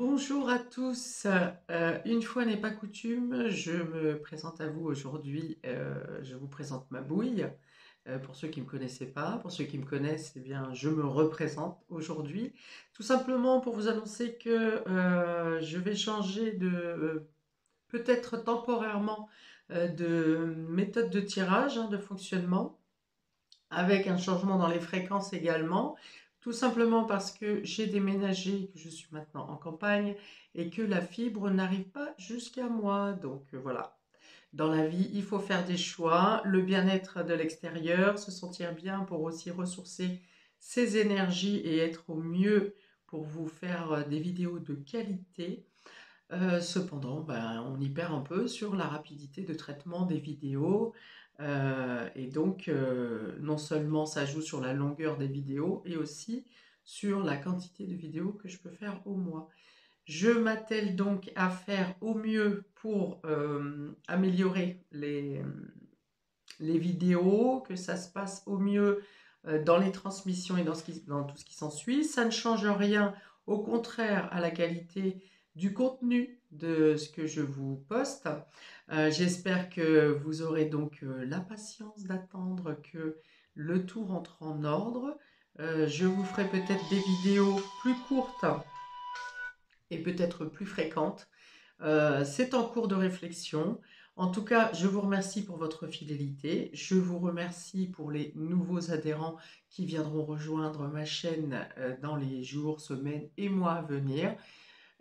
Bonjour à tous. Une fois n'est pas coutume, je me présente à vous aujourd'hui. Je vous présente ma bouille. Pour ceux qui ne me connaissaient pas, pour ceux qui me connaissent, eh bien, je me représente aujourd'hui. Tout simplement pour vous annoncer que je vais changer peut-être temporairement, de méthode de tirage, de fonctionnement, avec un changement dans les fréquences également, tout simplement parce que j'ai déménagé, que je suis maintenant en campagne et que la fibre n'arrive pas jusqu'à moi. Donc voilà, dans la vie, il faut faire des choix, le bien-être de l'extérieur, se sentir bien pour aussi ressourcer ses énergies et être au mieux pour vous faire des vidéos de qualité. Cependant, ben, on y perd un peu sur la rapidité de traitement des vidéos. Et donc, non seulement ça joue sur la longueur des vidéos, et aussi sur la quantité de vidéos que je peux faire au mois. Je m'attelle donc à faire au mieux pour améliorer les vidéos, que ça se passe au mieux dans les transmissions et dans tout ce qui s'ensuit. Ça ne change rien, au contraire, à la qualité du contenu de ce que je vous poste. J'espère que vous aurez donc la patience d'attendre que le tout rentre en ordre. Je vous ferai peut-être des vidéos plus courtes et peut-être plus fréquentes. C'est en cours de réflexion. En tout cas, je vous remercie pour votre fidélité. Je vous remercie pour les nouveaux adhérents qui viendront rejoindre ma chaîne dans les jours, semaines et mois à venir.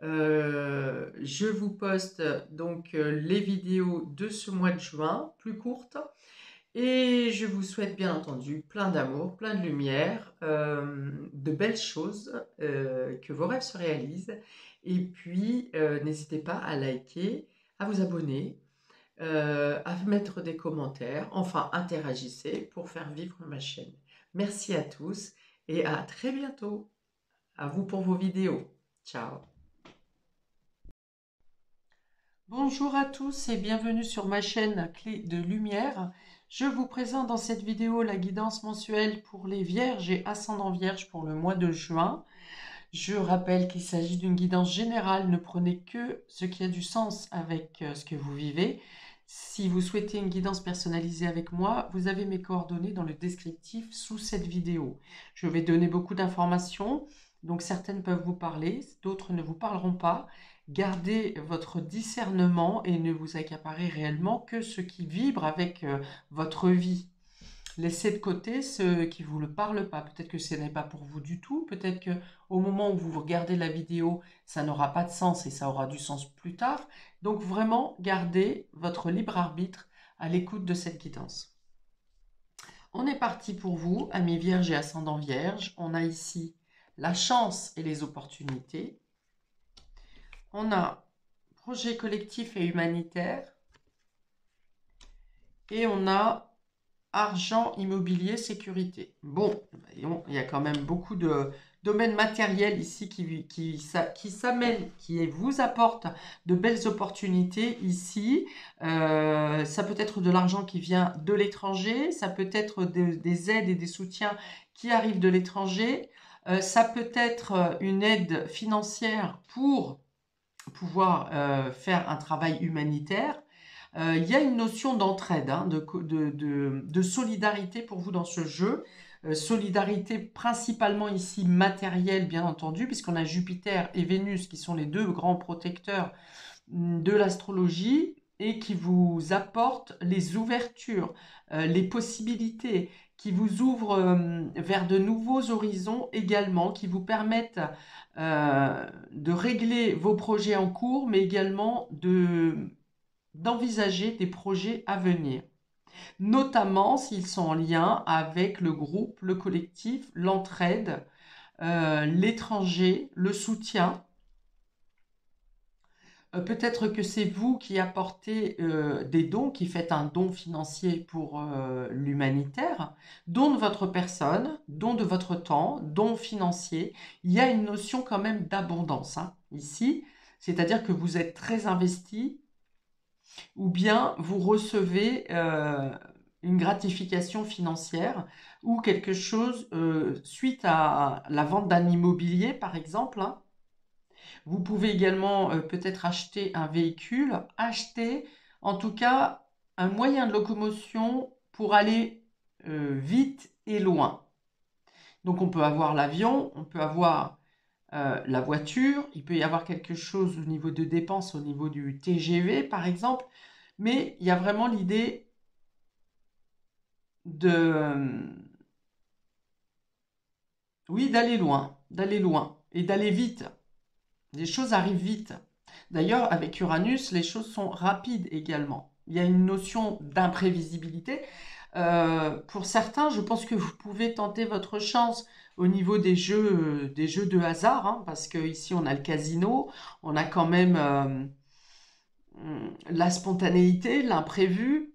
Je vous poste donc les vidéos de ce mois de juin, plus courtes. Et je vous souhaite bien entendu plein d'amour, plein de lumière, de belles choses, que vos rêves se réalisent. Et puis, n'hésitez pas à liker, à vous abonner, à mettre des commentaires, enfin interagissez pour faire vivre ma chaîne. Merci à tous et à très bientôt. À vous pour vos vidéos. Ciao. Bonjour à tous et bienvenue sur ma chaîne Clé de Lumière. Je vous présente dans cette vidéo la guidance mensuelle pour les Vierges et ascendants Vierges pour le mois de juin. Je rappelle qu'il s'agit d'une guidance générale, ne prenez que ce qui a du sens avec ce que vous vivez. Si vous souhaitez une guidance personnalisée avec moi, vous avez mes coordonnées dans le descriptif sous cette vidéo. Je vais donner beaucoup d'informations, donc certaines peuvent vous parler, d'autres ne vous parleront pas. Gardez votre discernement et ne vous accaparez réellement que ce qui vibre avec votre vie. Laissez de côté ceux qui ne vous le parlent pas. Peut-être que ce n'est pas pour vous du tout. Peut-être qu'au moment où vous regardez la vidéo, ça n'aura pas de sens et ça aura du sens plus tard. Donc vraiment, gardez votre libre arbitre à l'écoute de cette guidance. On est parti pour vous, amis vierges et ascendants vierges. On a ici la chance et les opportunités. On a projet collectif et humanitaire. Et on a argent, immobilier, sécurité. Bon, voyons, il y a quand même beaucoup de domaines matériels ici qui s'amènent, qui vous apportent de belles opportunités ici. Ça peut être de l'argent qui vient de l'étranger, ça peut être des aides et des soutiens qui arrivent de l'étranger. Ça peut être une aide financière pour pouvoir faire un travail humanitaire. Il y a une notion d'entraide, de solidarité pour vous dans ce jeu. Solidarité principalement ici matérielle, bien entendu, puisqu'on a Jupiter et Vénus qui sont les deux grands protecteurs de l'astrologie et qui vous apportent les ouvertures, les possibilités, qui vous ouvrent vers de nouveaux horizons également, qui vous permettent de régler vos projets en cours, mais également d'envisager des projets à venir, notamment s'ils sont en lien avec le groupe, le collectif, l'entraide, l'étranger, le soutien. Peut-être que c'est vous qui apportez des dons, qui faites un don financier pour l'humanitaire, don de votre personne, don de votre temps, don financier. Il y a une notion quand même d'abondance ici, c'est-à-dire que vous êtes très investi ou bien vous recevez une gratification financière ou quelque chose suite à la vente d'un immobilier, par exemple, Vous pouvez également peut-être acheter un véhicule, acheter en tout cas un moyen de locomotion pour aller vite et loin. Donc on peut avoir l'avion, on peut avoir la voiture, il peut y avoir quelque chose au niveau de dépenses, au niveau du TGV par exemple, mais il y a vraiment l'idée de, oui, d'aller loin et d'aller vite. Les choses arrivent vite. D'ailleurs, avec Uranus, les choses sont rapides également. Il y a une notion d'imprévisibilité. Pour certains, je pense que vous pouvez tenter votre chance au niveau des jeux de hasard, hein, parce qu'ici on a le casino, on a quand même la spontanéité, l'imprévu.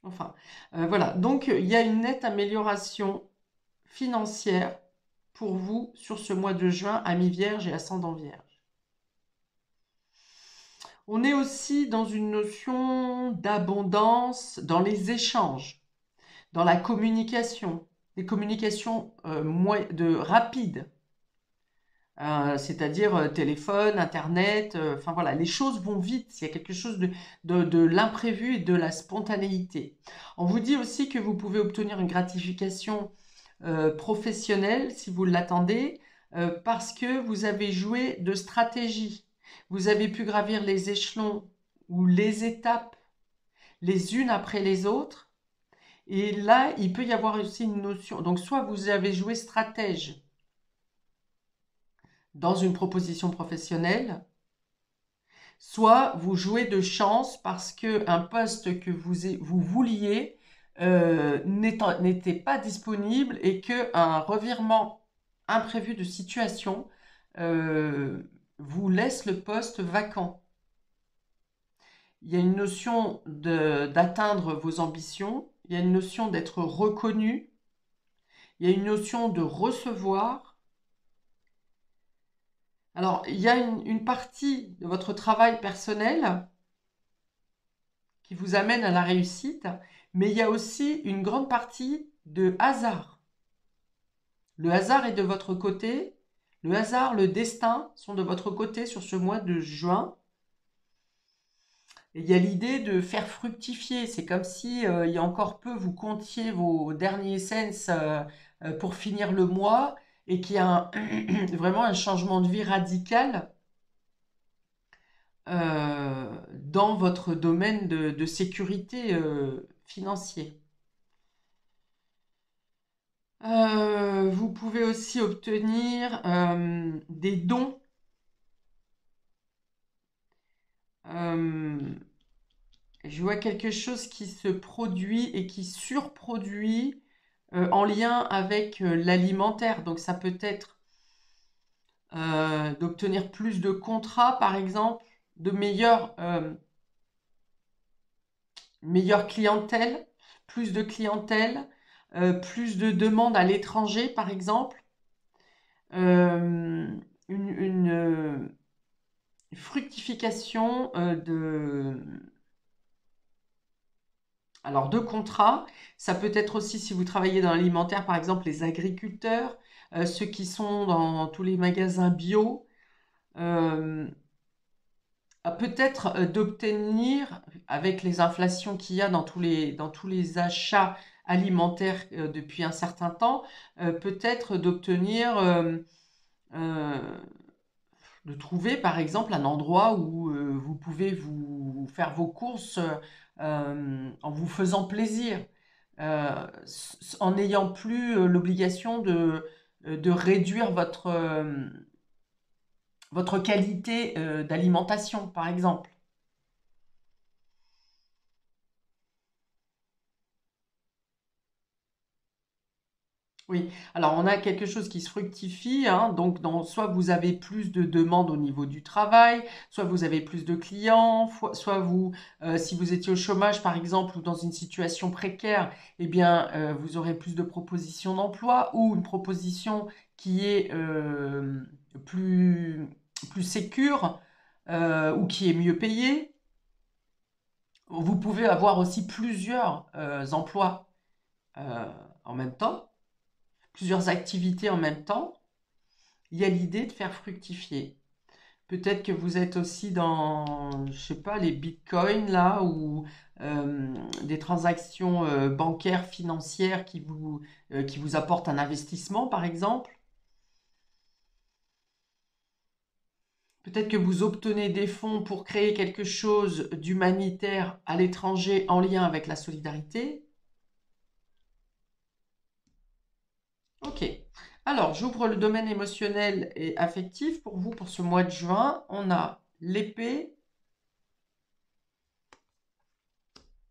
Enfin, voilà. Donc, il y a une nette amélioration financière pour vous sur ce mois de juin à mi-vierge et ascendant vierge. On est aussi dans une notion d'abondance dans les échanges, dans la communication, des communications rapides, c'est-à-dire téléphone, internet, enfin voilà, les choses vont vite, il y a quelque chose de l'imprévu et de la spontanéité. On vous dit aussi que vous pouvez obtenir une gratification professionnelle si vous l'attendez, parce que vous avez joué de stratégie. Vous avez pu gravir les échelons ou les étapes les unes après les autres. Et là, il peut y avoir aussi une notion. Donc, soit vous avez joué stratège dans une proposition professionnelle, soit vous jouez de chance parce qu'un poste que vous vouliez n'était pas disponible et qu'un revirement imprévu de situation euh, vous laisse le poste vacant. Il y a une notion d'atteindre vos ambitions, il y a une notion d'être reconnu, il y a une notion de recevoir. Alors, il y a une partie de votre travail personnel qui vous amène à la réussite, mais il y a aussi une grande partie de hasard. Le hasard est de votre côté, le hasard, le destin sont de votre côté sur ce mois de juin. Et il y a l'idée de faire fructifier. C'est comme si il y a encore peu vous comptiez vos derniers cents pour finir le mois et qu'il y a vraiment un changement de vie radical dans votre domaine de sécurité financier. Vous pouvez aussi obtenir des dons. Euh, je vois quelque chose qui se produit et qui surproduit en lien avec l'alimentaire. Donc ça peut être d'obtenir plus de contrats, par exemple, de meilleure clientèle, plus de clientèle, plus de demandes à l'étranger, par exemple. Euh, une fructification alors, de contrats. Ça peut être aussi si vous travaillez dans l'alimentaire, par exemple, les agriculteurs, ceux qui sont dans tous les magasins bio. euh, Peut-être d'obtenir, avec les inflations qu'il y a dans tous les achats alimentaires depuis un certain temps, peut-être d'obtenir, euh, de trouver par exemple un endroit où vous pouvez vous faire vos courses en vous faisant plaisir, en n'ayant plus l'obligation de réduire votre qualité d'alimentation, par exemple. Oui, alors on a quelque chose qui se fructifie, hein, donc soit vous avez plus de demandes au niveau du travail, soit vous avez plus de clients, soit vous, si vous étiez au chômage par exemple ou dans une situation précaire, eh bien vous aurez plus de propositions d'emploi ou une proposition qui est plus, plus sécure ou qui est mieux payée. Vous pouvez avoir aussi plusieurs emplois en même temps, plusieurs activités en même temps. il y a l'idée de faire fructifier. Peut-être que vous êtes aussi dans, je sais pas, les bitcoins là, ou des transactions bancaires, financières qui vous apportent un investissement, par exemple. Peut-être que vous obtenez des fonds pour créer quelque chose d'humanitaire à l'étranger en lien avec la solidarité. Ok. Alors, j'ouvre le domaine émotionnel et affectif pour vous pour ce mois de juin. On a l'épée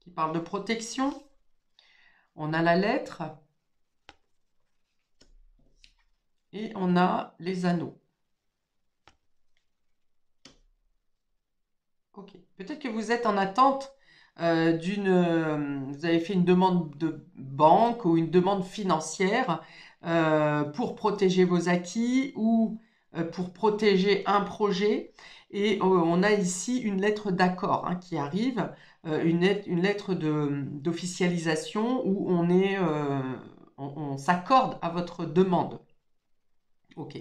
qui parle de protection. On a la lettre et on a les anneaux. Ok. Peut-être que vous êtes en attente vous avez fait une demande de banque ou une demande financière pour protéger vos acquis ou pour protéger un projet. Et on a ici une lettre d'accord hein, qui arrive, une lettre d'officialisation où on s'accorde à votre demande. Ok.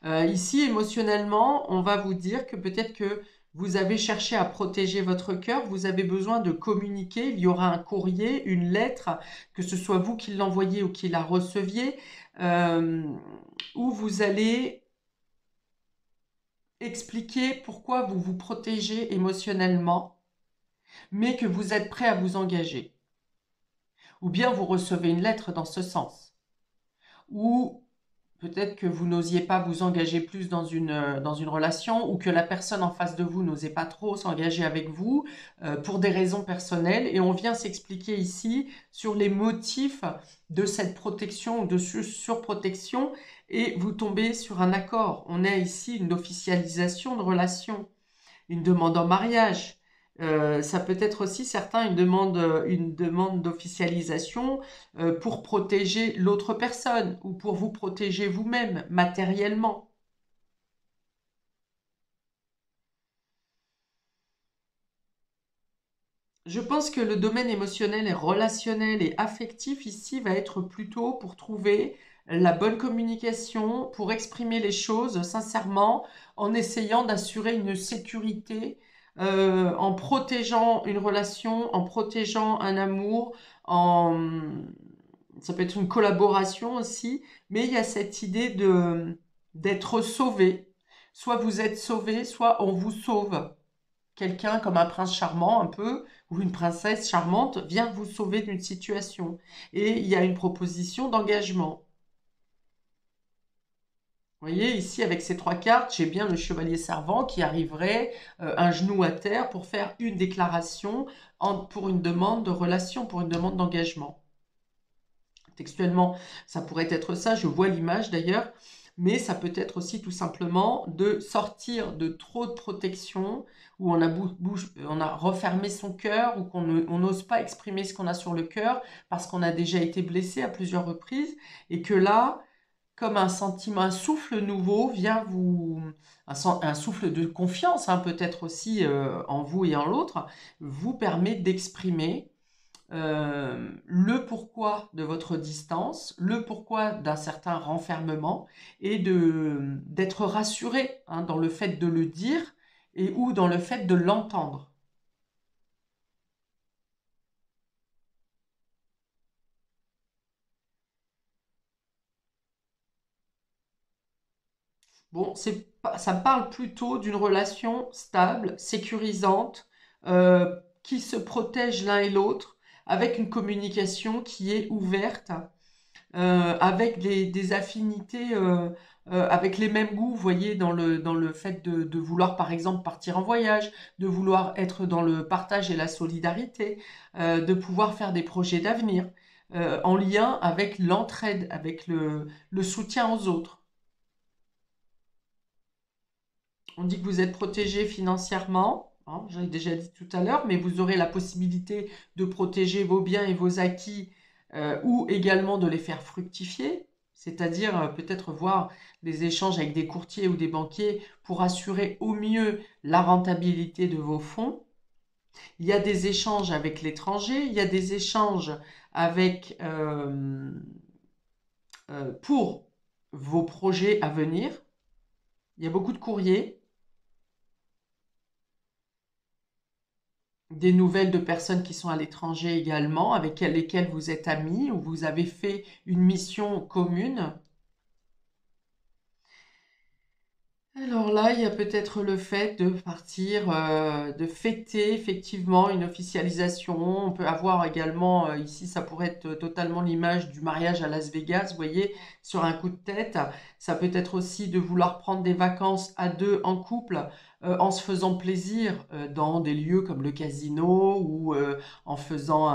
Ici, émotionnellement, on va vous dire que peut-être que vous avez cherché à protéger votre cœur, vous avez besoin de communiquer, il y aura un courrier, une lettre, que ce soit vous qui l'envoyez ou qui la receviez, euh, où vous allez expliquer pourquoi vous vous protégez émotionnellement, mais que vous êtes prêt à vous engager. Ou bien vous recevez une lettre dans ce sens. Ou peut-être que vous n'osiez pas vous engager plus dans une relation ou que la personne en face de vous n'osait pas trop s'engager avec vous pour des raisons personnelles. Et on vient s'expliquer ici sur les motifs de cette protection ou de surprotection et vous tombez sur un accord. On a ici une officialisation de relation, une demande en mariage. Ça peut être aussi certains une demande d'officialisation pour protéger l'autre personne ou pour vous protéger vous-même matériellement. Je pense que le domaine émotionnel et relationnel et affectif ici va être plutôt pour trouver la bonne communication, pour exprimer les choses sincèrement, en essayant d'assurer une sécurité, en protégeant une relation, en protégeant un amour, ça peut être une collaboration aussi, mais il y a cette idée d'être sauvé. Soit vous êtes sauvé, soit on vous sauve. Quelqu'un comme un prince charmant un peu, ou une princesse charmante, vient vous sauver d'une situation. Et il y a une proposition d'engagement. Vous voyez, ici, avec ces trois cartes, j'ai bien le chevalier servant qui arriverait un genou à terre pour faire une déclaration pour une demande de relation, pour une demande d'engagement. Textuellement, ça pourrait être ça, je vois l'image d'ailleurs, mais ça peut être aussi tout simplement de sortir de trop de protection, où on a refermé son cœur, ou on n'ose pas exprimer ce qu'on a sur le cœur, parce qu'on a déjà été blessé à plusieurs reprises, et que là, comme un sentiment, un souffle nouveau vient un souffle de confiance, hein, peut-être aussi en vous et en l'autre, vous permet d'exprimer le pourquoi de votre distance, le pourquoi d'un certain renfermement et d'être rassuré hein, dans le fait de le dire et ou dans le fait de l'entendre. Bon, ça parle plutôt d'une relation stable, sécurisante, qui se protège l'un et l'autre, avec une communication qui est ouverte avec des affinités, avec les mêmes goûts, vous voyez, dans le fait de vouloir, par exemple, partir en voyage, de vouloir être dans le partage et la solidarité, de pouvoir faire des projets d'avenir, en lien avec l'entraide, avec le soutien aux autres. On dit que vous êtes protégé financièrement, hein, j'avais déjà dit tout à l'heure, mais vous aurez la possibilité de protéger vos biens et vos acquis ou également de les faire fructifier, c'est-à-dire peut-être voir des échanges avec des courtiers ou des banquiers pour assurer au mieux la rentabilité de vos fonds. Il y a des échanges avec l'étranger, il y a des échanges avec pour vos projets à venir, Il y a beaucoup de courriers, des nouvelles de personnes qui sont à l'étranger également, avec lesquelles vous êtes amis ou vous avez fait une mission commune. Alors là, il y a peut-être le fait de partir, de fêter effectivement une officialisation. On peut avoir également, ici, ça pourrait être totalement l'image du mariage à Las Vegas, vous voyez, sur un coup de tête. Ça peut être aussi de vouloir prendre des vacances à deux en couple, en se faisant plaisir, dans des lieux comme le casino ou en faisant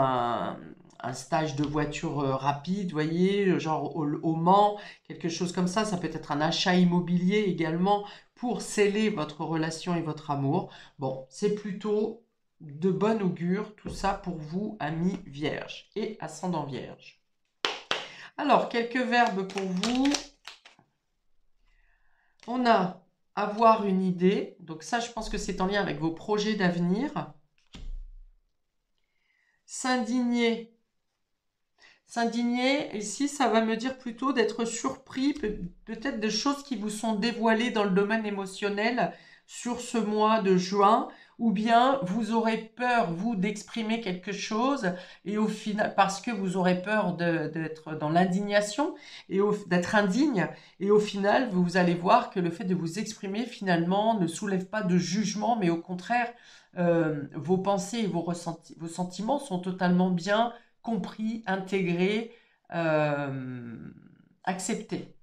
un stage de voiture rapide, vous voyez, genre au Mans, quelque chose comme ça. Ça peut être un achat immobilier également pour sceller votre relation et votre amour. Bon, c'est plutôt de bon augure, tout ça pour vous, amis vierges et ascendant vierge. Alors, quelques verbes pour vous. On a avoir une idée. Donc ça, je pense que c'est en lien avec vos projets d'avenir. S'indigner. S'indigner, ici, ça va me dire plutôt d'être surpris, peut-être de choses qui vous sont dévoilées dans le domaine émotionnel sur ce mois de juin, ou bien vous aurez peur, vous, d'exprimer quelque chose, et au final, parce que vous aurez peur d'être dans l'indignation, et d'être indigne, et au final, vous allez voir que le fait de vous exprimer, finalement, ne soulève pas de jugement, mais au contraire, vos pensées et vos sentiments sont totalement bien compris, intégré, accepté.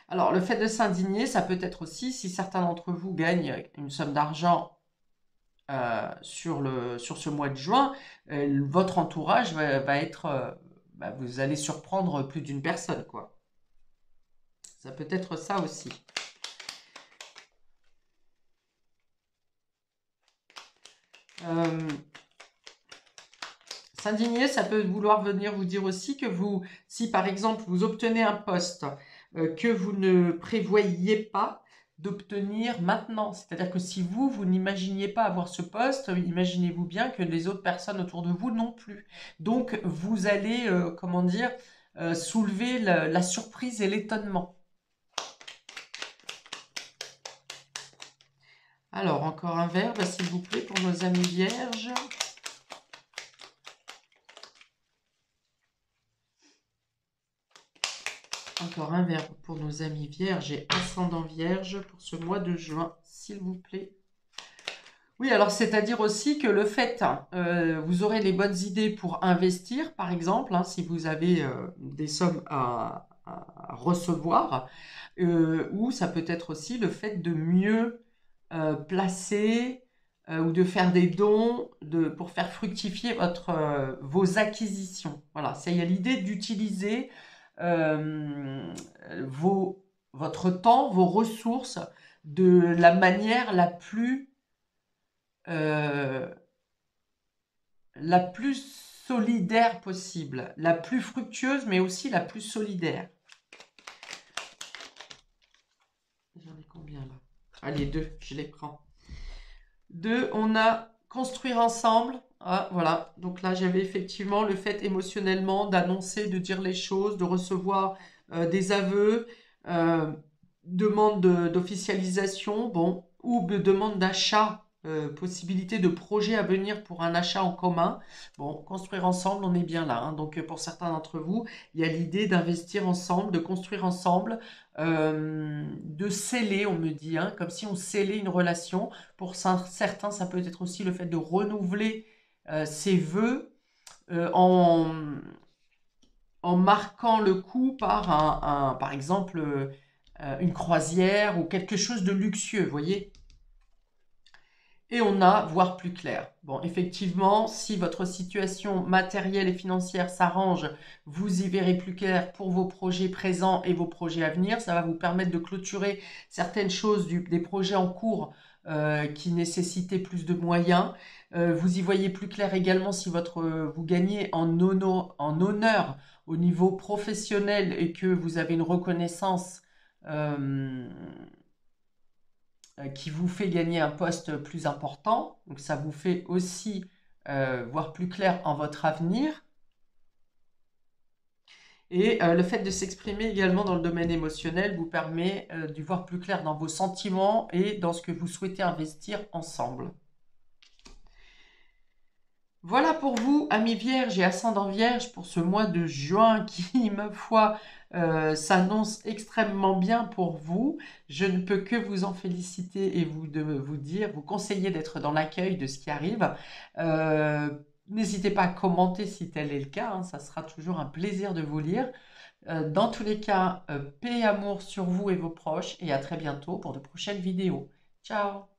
Alors, le fait de s'indigner, ça peut être aussi, si certains d'entre vous gagnent une somme d'argent sur ce mois de juin, votre entourage va être, vous allez surprendre plus d'une personne, quoi. Ça peut être ça aussi. S'indigner, ça peut vouloir venir vous dire aussi que vous, si par exemple vous obtenez un poste que vous ne prévoyiez pas d'obtenir maintenant, c'est-à-dire que si vous n'imaginiez pas avoir ce poste, imaginez-vous bien que les autres personnes autour de vous non plus. Donc vous allez, comment dire, soulever la surprise et l'étonnement. Alors, encore un verbe, s'il vous plaît, pour nos amis vierges. Encore un verbe pour nos amis vierges et ascendant vierge pour ce mois de juin, s'il vous plaît. Oui, alors c'est-à-dire aussi que le fait, vous aurez les bonnes idées pour investir, par exemple, si vous avez des sommes à recevoir, ou ça peut être aussi le fait de mieux placer ou de faire des dons pour faire fructifier vos acquisitions. Voilà, il y a l'idée d'utiliser euh, votre temps, vos ressources de la manière euh, la plus solidaire possible, la plus fructueuse, mais aussi la plus solidaire. J'en ai combien là? Allez, 2, je les prends. 2, on a construire ensemble. Ah, voilà, donc là j'avais effectivement le fait émotionnellement d'annoncer, de dire les choses, de recevoir des aveux, demande d'officialisation, bon, ou de demande d'achat, possibilité de projet à venir pour un achat en commun. Bon, construire ensemble, on est bien là. Donc pour certains d'entre vous, il y a l'idée d'investir ensemble, de construire ensemble, de sceller, on me dit, comme si on scellait une relation. Pour certains, ça peut être aussi le fait de renouveler ses vœux en marquant le coup par exemple, une croisière ou quelque chose de luxueux, vous voyez. Et on a voir plus clair. Bon, effectivement, si votre situation matérielle et financière s'arrange, vous y verrez plus clair pour vos projets présents et vos projets à venir. Ça va vous permettre de clôturer certaines choses des projets en cours qui nécessitaient plus de moyens. Vous y voyez plus clair également si vous gagnez en honneur au niveau professionnel et que vous avez une reconnaissance euh, qui vous fait gagner un poste plus important. Donc ça vous fait aussi voir plus clair en votre avenir. Et le fait de s'exprimer également dans le domaine émotionnel vous permet d'y voir plus clair dans vos sentiments et dans ce que vous souhaitez investir ensemble. Voilà pour vous, amis vierges et ascendant vierge, pour ce mois de juin qui, ma foi, s'annonce extrêmement bien pour vous. Je ne peux que vous en féliciter et vous dire, vous conseiller d'être dans l'accueil de ce qui arrive. Euh, N'hésitez pas à commenter si tel est le cas, hein, ça sera toujours un plaisir de vous lire. Dans tous les cas, paix et amour sur vous et vos proches et à très bientôt pour de prochaines vidéos. Ciao!